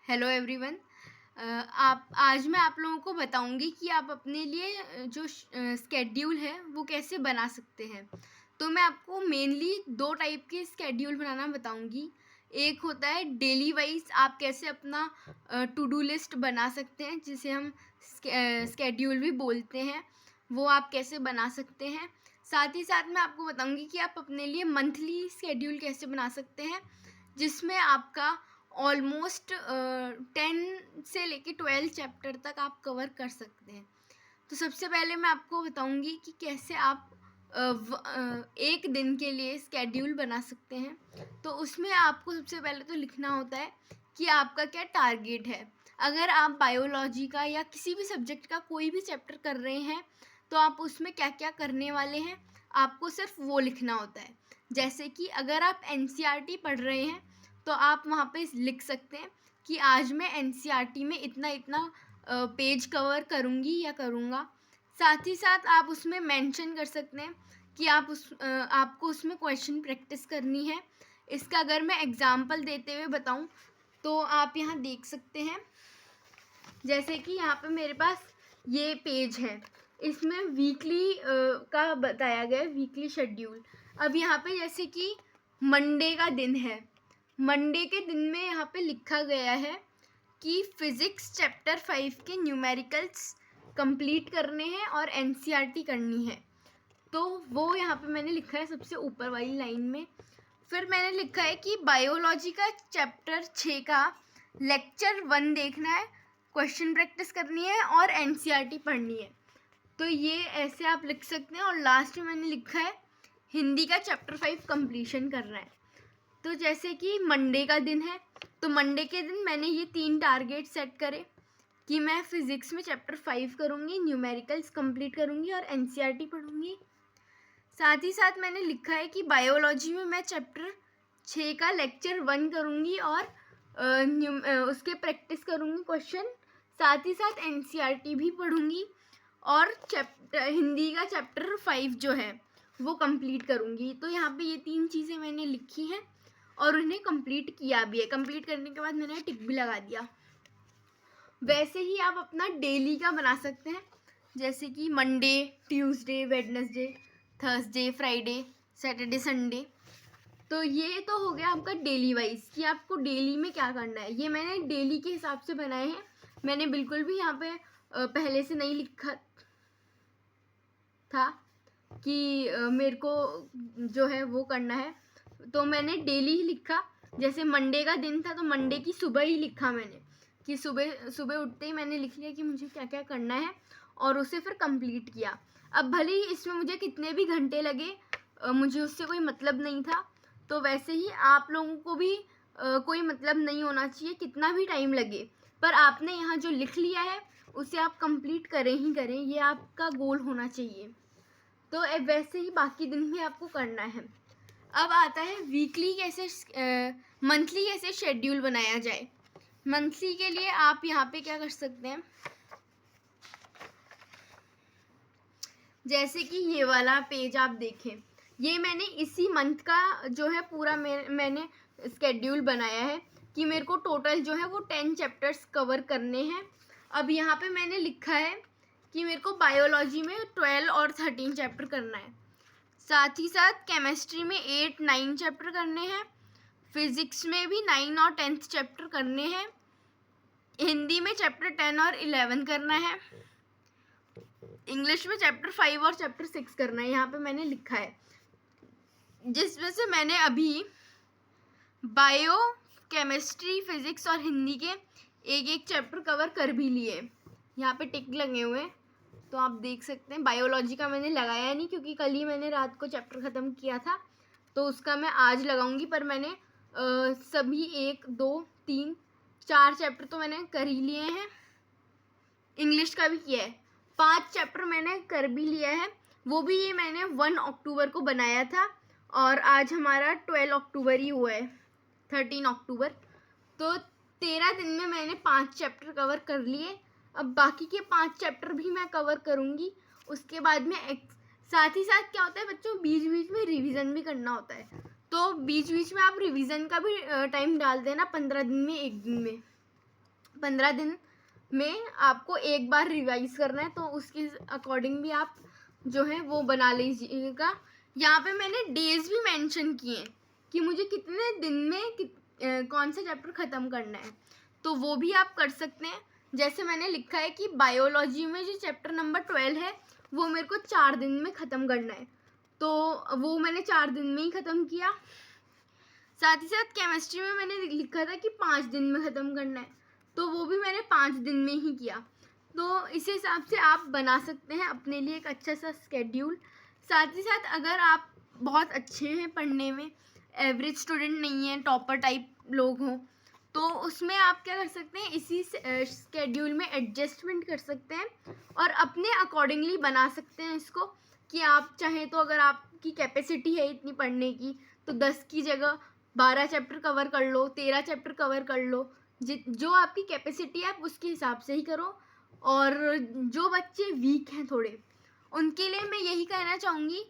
Hello everyone. आप आज मैं आप लोगों को बताऊंगी कि आप अपने लिए जो स्केड्यूल है वो कैसे बना सकते हैं। तो मैं आपको मेनली दो टाइप के स्केड्यूल बनाना बताऊंगी। एक होता है डेली वाइज आप कैसे अपना टू डू लिस्ट बना सकते हैं, जिसे हम स्केड्यूल भी बोलते हैं, वो आप कैसे बना सकते हैं। साथ ही साथ मैं आपको बताऊंगी कि आप अपने लिए मंथली स्केड्यूल कैसे बना सकते हैं, जिसमें आपका ऑलमोस्ट 10 से लेके 12 चैप्टर तक आप कवर कर सकते हैं। तो सबसे पहले मैं आपको बताऊंगी कि कैसे आप एक दिन के लिए स्केड्यूल बना सकते हैं। तो उसमें आपको सबसे पहले तो लिखना होता है कि आपका क्या टारगेट है। अगर आप बायोलॉजी का या किसी भी सब्जेक्ट का कोई भी चैप्टर कर रहे हैं तो आप उसमें क्या क्या करने वाले हैं आपको सिर्फ वो लिखना होता है। जैसे कि अगर आप एनसीईआरटी पढ़ रहे हैं तो आप वहाँ पे लिख सकते हैं कि आज मैं एनसीईआरटी में इतना इतना पेज कवर करूँगी या करूँगा। साथ ही साथ आप उसमें मेंशन कर सकते हैं कि आपको उसमें क्वेश्चन प्रैक्टिस करनी है। इसका अगर मैं एग्जांपल देते हुए बताऊं तो आप यहाँ देख सकते हैं, जैसे कि यहाँ पे मेरे पास ये पेज है, इसमें वीकली का बताया गया है, वीकली शेड्यूल। अब यहाँ पे जैसे कि मंडे का दिन है, मंडे के दिन में यहाँ पे लिखा गया है कि फिज़िक्स चैप्टर 5 के न्यूमेरिकल्स कंप्लीट करने हैं और एनसीईआरटी करनी है। तो वो यहाँ पे मैंने लिखा है सबसे ऊपर वाली लाइन में। फिर मैंने लिखा है कि बायोलॉजी का चैप्टर 6 का लेक्चर 1 देखना है, क्वेश्चन प्रैक्टिस करनी है और एनसीईआरटी पढ़नी है। तो ये ऐसे आप लिख सकते हैं। और लास्ट में मैंने लिखा है हिंदी का चैप्टर 5 कंप्लीशन करना है। तो जैसे कि मंडे का दिन है तो मंडे के दिन मैंने ये 3 टारगेट सेट करे कि मैं फिज़िक्स में चैप्टर 5 करूँगी, न्यूमेरिकल्स कंप्लीट करूँगी और एनसीईआरटी पढ़ूँगी। साथ ही साथ मैंने लिखा है कि बायोलॉजी में मैं चैप्टर 6 का लेक्चर 1 करूँगी और उसके प्रैक्टिस करूँगी क्वेश्चन। साथ ही साथ एनसीईआरटी भी पढ़ूँगी और हिंदी का चैप्टर 5 जो है वो कंप्लीट करूँगी। तो यहाँ पे ये 3 चीज़ें मैंने लिखी हैं और उन्हें कंप्लीट किया भी है। कंप्लीट करने के बाद मैंने टिक भी लगा दिया। वैसे ही आप अपना डेली का बना सकते हैं, जैसे कि Monday, Tuesday, Wednesday, Thursday, Friday, Saturday, Sunday. तो ये तो हो गया आपका डेली वाइज कि आपको डेली में क्या करना है। ये मैंने डेली के हिसाब से बनाए हैं, मैंने बिल्कुल भी यहाँ पे पहले से नहीं लिखा था कि मेरे को जो है वो करना है। तो मैंने डेली ही लिखा। जैसे मंडे का दिन था तो मंडे की सुबह ही लिखा मैंने कि सुबह सुबह उठते ही मैंने लिख लिया कि मुझे क्या क्या करना है और उसे फिर कंप्लीट किया। अब भले ही इसमें मुझे कितने भी घंटे लगे, मुझे उससे कोई मतलब नहीं था। तो वैसे ही आप लोगों को भी कोई मतलब नहीं होना चाहिए कितना भी टाइम लगे, पर आपने यहाँ जो लिख लिया है उसे आप कंप्लीट करें ही करें, ये आपका गोल होना चाहिए। तो वैसे ही बाकी दिन भी आपको करना है। अब आता है वीकली कैसे मंथली कैसे शेड्यूल बनाया जाए। मंथली के लिए आप यहाँ पे क्या कर सकते हैं, जैसे कि ये वाला पेज आप देखें, ये मैंने इसी मंथ का जो है पूरा मैंने स्केड्यूल बनाया है कि मेरे को टोटल जो है वो 10 चैप्टर्स कवर करने हैं। अब यहाँ पे मैंने लिखा है कि मेरे को बायोलॉजी में 12 और 13 चैप्टर करना है। साथ ही साथ केमिस्ट्री में 8, 9 चैप्टर करने हैं। फिज़िक्स में भी 9 और 10th चैप्टर करने हैं। हिंदी में चैप्टर 10 और 11 करना है। इंग्लिश में चैप्टर 5 और चैप्टर 6 करना है, यहाँ पे मैंने लिखा है। जिसमें से मैंने अभी बायो, केमिस्ट्री, फिज़िक्स और हिंदी के एक एक चैप्टर कवर कर भी लिए। यहाँ पे टिक लगे हुए हैं तो आप देख सकते हैं। बायोलॉजी का मैंने लगाया नहीं क्योंकि कल ही मैंने रात को चैप्टर ख़त्म किया था, तो उसका मैं आज लगाऊंगी। पर मैंने सभी 1, 2, 3, 4 चैप्टर तो मैंने कर ही लिए हैं। इंग्लिश का भी किया है, 5 चैप्टर मैंने कर भी लिया है। वो भी ये मैंने 1 अक्टूबर को बनाया था और आज हमारा 12 अक्टूबर ही हुआ है, 13 अक्टूबर। तो 13 दिन में मैंने 5 चैप्टर कवर कर लिए। अब बाकी के 5 चैप्टर भी मैं कवर करूँगी। उसके बाद में साथ ही साथ क्या होता है बच्चों, बीच बीच में रिवीजन भी करना होता है। तो बीच बीच में आप रिवीजन का भी टाइम डाल देना, 15 दिन में, 1 दिन में। 15 दिन में आपको एक बार रिवाइज करना है, तो उसके अकॉर्डिंग भी आप जो है वो बना लीजिएगा। यहाँ पे मैंने डेज भी मेंशन किए हैं कि मुझे कितने दिन में कौन सा चैप्टर ख़त्म करना है, तो वो भी आप कर सकते हैं। जैसे मैंने लिखा है कि बायोलॉजी में जो चैप्टर नंबर 12 है वो मेरे को 4 दिन में ख़त्म करना है, तो वो मैंने 4 दिन में ही ख़त्म किया। साथ ही साथ केमिस्ट्री में मैंने लिखा था कि 5 दिन में ख़त्म करना है, तो वो भी मैंने 5 दिन में ही किया। तो इस हिसाब से आप बना सकते हैं अपने लिए एक अच्छा सा स्केड्यूल। साथ ही साथ अगर आप बहुत अच्छे हैं पढ़ने में, एवरेज स्टूडेंट नहीं हैं, टॉपर टाइप लोग हों, तो उसमें आप क्या कर सकते हैं, इसी स्केड्यूल में एडजस्टमेंट कर सकते हैं और अपने अकॉर्डिंगली बना सकते हैं इसको। कि आप चाहें तो अगर आपकी कैपेसिटी है इतनी पढ़ने की, तो 10 की जगह 12 चैप्टर कवर कर लो, 13 चैप्टर कवर कर लो। जो आपकी कैपेसिटी है आप उसके हिसाब से ही करो। और जो बच्चे वीक हैं थोड़े, उनके लिए मैं यही कहना चाहूँगी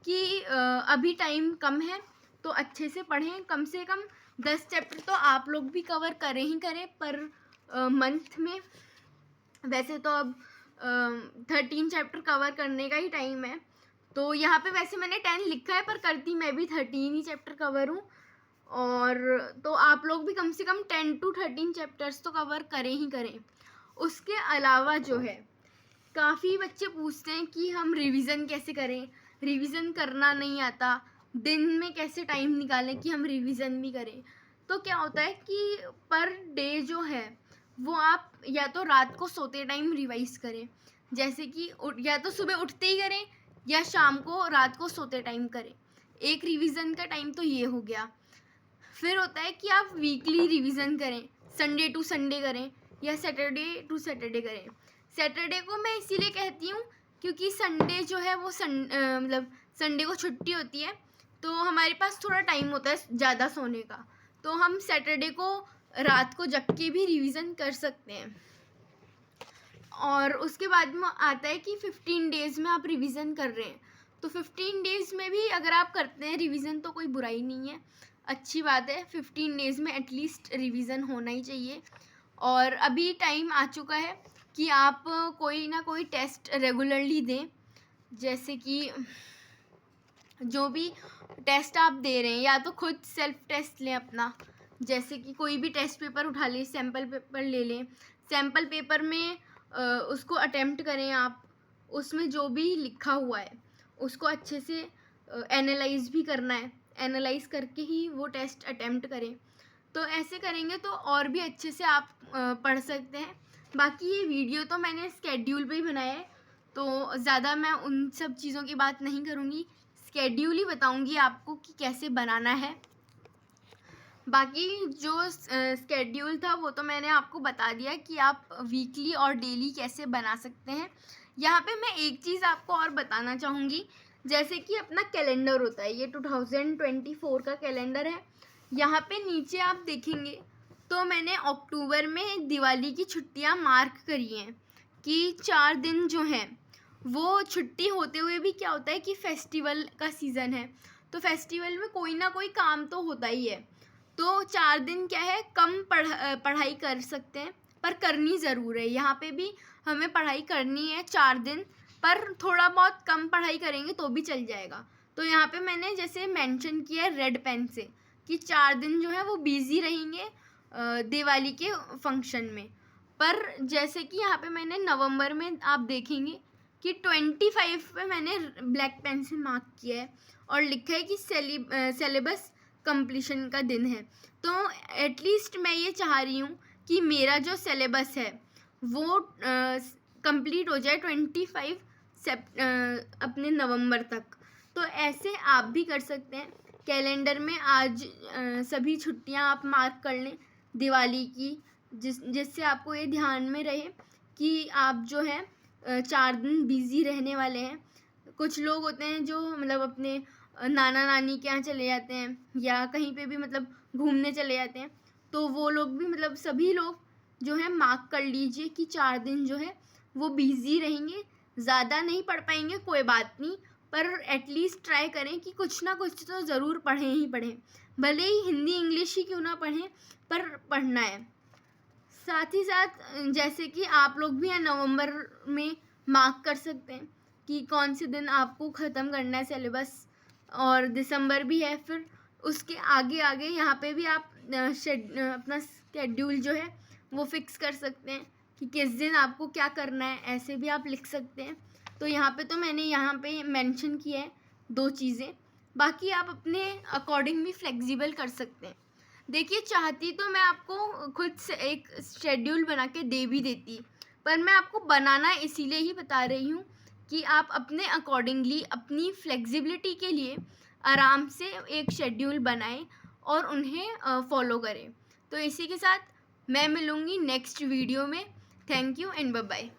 कि अभी टाइम कम है तो अच्छे से पढ़ें। कम से कम 10 चैप्टर तो आप लोग भी कवर करें ही करें पर मंथ में। वैसे तो अब 13 चैप्टर कवर करने का ही टाइम है, तो यहाँ पे वैसे मैंने 10 लिखा है पर करती मैं भी 13 ही चैप्टर कवर हूँ। और तो आप लोग भी कम से कम 10 to 13 चैप्टर्स तो कवर करें ही करें। उसके अलावा जो है, काफ़ी बच्चे पूछते हैं कि हम रिवीजन कैसे करें, रिवीजन करना नहीं आता, दिन में कैसे टाइम निकालें कि हम रिवीजन भी करें। तो क्या होता है कि पर डे जो है वो आप या तो रात को सोते टाइम रिवाइज करें, जैसे कि या तो सुबह उठते ही करें या शाम को रात को सोते टाइम करें। एक रिवीजन का टाइम तो ये हो गया। फिर होता है कि आप वीकली रिवीजन करें, संडे टू संडे करें या सैटरडे टू सैटरडे करें। सैटरडे को मैं इसीलिए कहती हूँ क्योंकि संडे जो है वो मतलब संडे को छुट्टी होती है, तो हमारे पास थोड़ा टाइम होता है ज़्यादा सोने का, तो हम सैटरडे को रात को जग के भी रिवीजन कर सकते हैं। और उसके बाद में आता है कि 15 डेज़ में आप रिवीजन कर रहे हैं, तो 15 डेज़ में भी अगर आप करते हैं रिवीजन तो कोई बुराई नहीं है, अच्छी बात है। 15 डेज़ में एटलीस्ट रिवीजन होना ही चाहिए। और अभी टाइम आ चुका है कि आप कोई ना कोई टेस्ट रेगुलरली दें, जैसे कि जो भी टेस्ट आप दे रहे हैं या तो खुद सेल्फ टेस्ट लें अपना, जैसे कि कोई भी टेस्ट पेपर उठा लें, सैम्पल पेपर ले लें, सैम्पल पेपर में उसको अटेम्प्ट करें आप, उसमें जो भी लिखा हुआ है उसको अच्छे से एनालाइज भी करना है, एनालाइज करके ही वो टेस्ट अटेम्प्ट करें। तो ऐसे करेंगे तो और भी अच्छे से आप पढ़ सकते हैं। बाकी ये वीडियो तो मैंने स्केड्यूल पे ही बनाया है, तो ज़्यादा मैं उन सब चीज़ों की बात नहीं करूँगी, स्केड्यूल ही बताऊँगी आपको कि कैसे बनाना है। बाकी जो स्केड्यूल था वो तो मैंने आपको बता दिया कि आप वीकली और डेली कैसे बना सकते हैं। यहाँ पे मैं एक चीज़ आपको और बताना चाहूँगी, जैसे कि अपना कैलेंडर होता है, ये 2024 का कैलेंडर है। यहाँ पे नीचे आप देखेंगे तो मैंने अक्टूबर में दिवाली की छुट्टियाँ मार्क करी हैं कि 4 दिन जो हैं वो छुट्टी होते हुए भी क्या होता है कि फेस्टिवल का सीज़न है, तो फेस्टिवल में कोई ना कोई काम तो होता ही है। तो 4 दिन क्या है, कम पढ़ाई कर सकते हैं पर करनी ज़रूर है। यहाँ पे भी हमें पढ़ाई करनी है 4 दिन, पर थोड़ा बहुत कम पढ़ाई करेंगे तो भी चल जाएगा। तो यहाँ पे मैंने जैसे मेंशन किया है रेड पेन से कि 4 दिन जो है वो बिज़ी रहेंगे दिवाली के फंक्शन में। पर जैसे कि यहाँ पे मैंने नवंबर में आप देखेंगे कि 25 पे मैंने ब्लैक पेन से मार्क किया है और लिखा है कि सिलेबस कंप्लीशन का दिन है। तो एटलीस्ट मैं ये चाह रही हूँ कि मेरा जो सिलेबस है वो कंप्लीट हो जाए 25 अपने नवंबर तक। तो ऐसे आप भी कर सकते हैं। कैलेंडर में आज सभी छुट्टियां आप मार्क कर लें दिवाली की, जिससे आपको ये ध्यान में रहे कि आप जो है 4 दिन बिज़ी रहने वाले हैं। कुछ लोग होते हैं जो मतलब अपने नाना नानी के यहाँ चले जाते हैं या कहीं पे भी मतलब घूमने चले जाते हैं, तो वो लोग भी मतलब सभी लोग जो है मार्क कर लीजिए कि 4 दिन जो है वो बिज़ी रहेंगे। ज़्यादा नहीं पढ़ पाएंगे कोई बात नहीं, पर एटलीस्ट ट्राई करें कि कुछ ना कुछ तो ज़रूर पढ़ें ही पढ़ें, भले ही हिंदी इंग्लिश ही क्यों ना पढ़ें पर पढ़ना है। साथ ही साथ जैसे कि आप लोग भी नवंबर में मार्क कर सकते हैं कि कौन से दिन आपको ख़त्म करना है सिलेबस, और दिसंबर भी है, फिर उसके आगे आगे यहाँ पे भी आप अपना स्केड्यूल जो है वो फिक्स कर सकते हैं कि किस दिन आपको क्या करना है, ऐसे भी आप लिख सकते हैं। तो यहाँ पे तो मैंने यहाँ पे मेंशन किया है 2 चीज़ें, बाकी आप अपने अकॉर्डिंग भी फ्लेक्सिबल कर सकते हैं। देखिए, चाहती तो मैं आपको खुद से एक शेड्यूल बना के दे भी देती, पर मैं आपको बनाना इसीलिए ही बता रही हूँ कि आप अपने अकॉर्डिंगली अपनी फ्लेक्सिबिलिटी के लिए आराम से एक शेड्यूल बनाएं और उन्हें फॉलो करें। तो इसी के साथ मैं मिलूँगी नेक्स्ट वीडियो में। Thank you and bye bye.